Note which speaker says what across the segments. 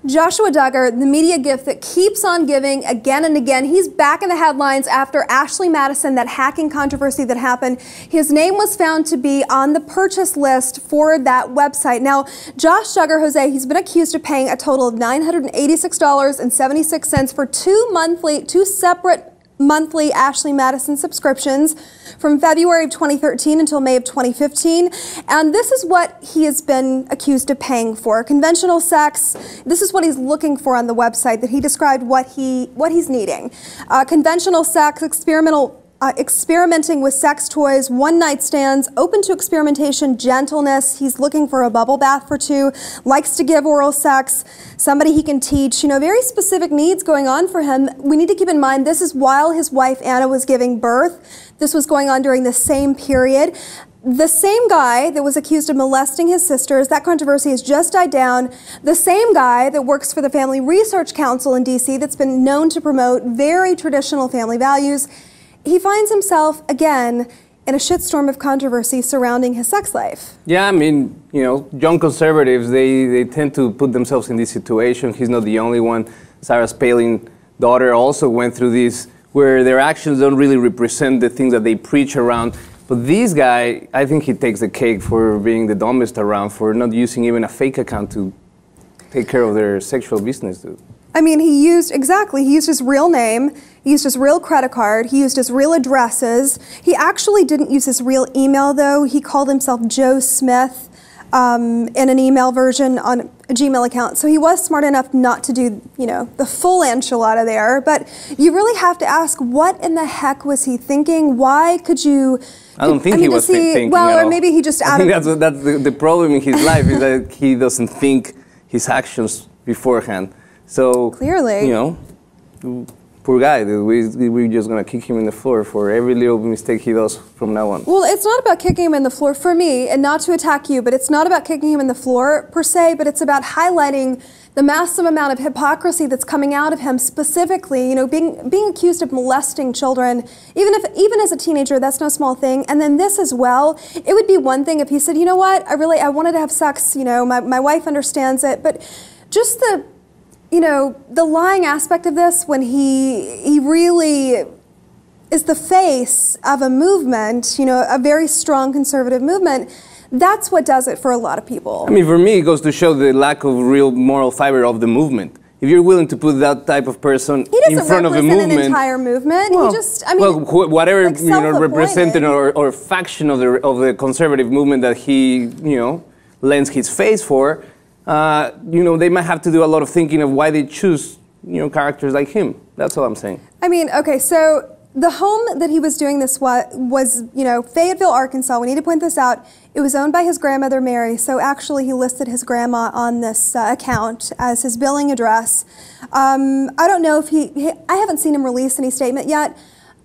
Speaker 1: Joshua Duggar, the media gift that keeps on giving again and again. He's back in the headlines after Ashley Madison, that hacking controversy that happened. His name was found to be on the purchase list for that website. Now, Josh Duggar, Jose, he's been accused of paying a total of $986.76 for two separate monthly Ashley Madison subscriptions from February of 2013 until May of 2015. And this is what he has been accused of paying for. Conventional sex, this is what he's looking for on the website that he described what he's needing. Conventional sex, experimenting with sex toys, one-night stands, open to experimentation, gentleness. He's looking for a bubble bath for two, likes to give oral sex, somebody he can teach, very very needs going on for him. We need to keep in mind this is while his wife Anna was giving birth. This was going on during the same period. The same guy that was accused of molesting his sisters, that controversy has just died down. The same guy that works for the Family Research Council in DC that's been known to promote very traditional family values, he finds himself, again, in a shitstorm of controversy surrounding his sex life. Yeah,
Speaker 2: I mean, young conservatives, they tend to put themselves in this situation. He's not the only one. Sarah Palin's daughter also went through this, where their actions don't really represent the things that they preach around. But this guy, I think he takes the cake for being the dumbest around, for not using even a fake account to take care of their sexual business, dude.
Speaker 1: I mean, he used his real name, he used his real credit card, he used his real addresses. He actually didn't use his real email, though. He called himself Joe Smith in an email version on a Gmail account. So he was smart enough not to do, the full enchilada there. But you really have to ask, what in the heck was he thinking? Why could you...
Speaker 2: I don't think he was thinking
Speaker 1: well, or maybe he just...
Speaker 2: I think that's the problem in his life, is that he doesn't think his actions beforehand. So,
Speaker 1: clearly,
Speaker 2: poor guy, we're just going to kick him in the floor for every little mistake he does from now on.
Speaker 1: Well, it's not about kicking him in the floor for me, and not to attack you, but it's not about kicking him in the floor per se, but it's about highlighting the massive amount of hypocrisy that's coming out of him, specifically, being accused of molesting children, even as a teenager, that's no small thing. And then this as well, it would be one thing if he said, you know what, I wanted to have sex, my wife understands it, but just the lying aspect of this, when he really is the face of a movement, a very strong conservative movement, that's what does it for a lot of people.
Speaker 2: I mean, for me, it goes to show the lack of real moral fiber of the movement. If you're willing to put that type of person in front of a movement...
Speaker 1: He doesn't represent an entire movement.
Speaker 2: Well,
Speaker 1: he just,
Speaker 2: whatever, represented or faction of the conservative movement that he, lends his face for, they might have to do a lot of thinking of why they choose, characters like him. That's all I'm saying.
Speaker 1: I mean, okay, so the home that he was doing this was, Fayetteville, Arkansas. We need to point this out. It was owned by his grandmother, Mary. So actually, he listed his grandma on this account as his billing address. I don't know if I haven't seen him release any statement yet.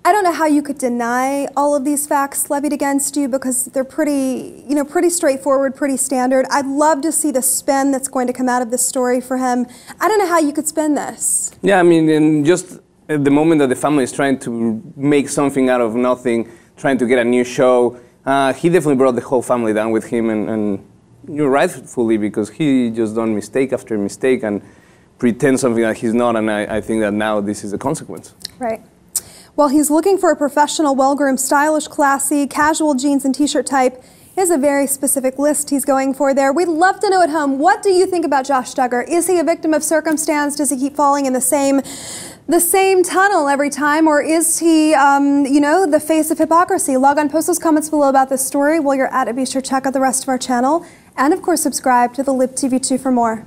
Speaker 1: I don't know how you could deny all of these facts levied against you, because they're pretty straightforward, pretty standard. I'd love to see the spin that's going to come out of this story for him. I don't know how you could spin this.
Speaker 2: Yeah, I mean, and just at the moment that the family is trying to make something out of nothing, trying to get a new show, he definitely brought the whole family down with him, and rightfully, because he just done mistake after mistake and pretend something that he's not, and I think that now this is the consequence.
Speaker 1: Right. Well, he's looking for a professional, well-groomed, stylish, classy, casual jeans and t-shirt type. He has a very specific list he's going for there. We'd love to know at home, what do you think about Josh Duggar? Is he a victim of circumstance? Does he keep falling in the same tunnel every time? Or is he, the face of hypocrisy? Log on, post those comments below about this story. While you're at it, be sure to check out the rest of our channel. And, of course, subscribe to the LibTV2 for more.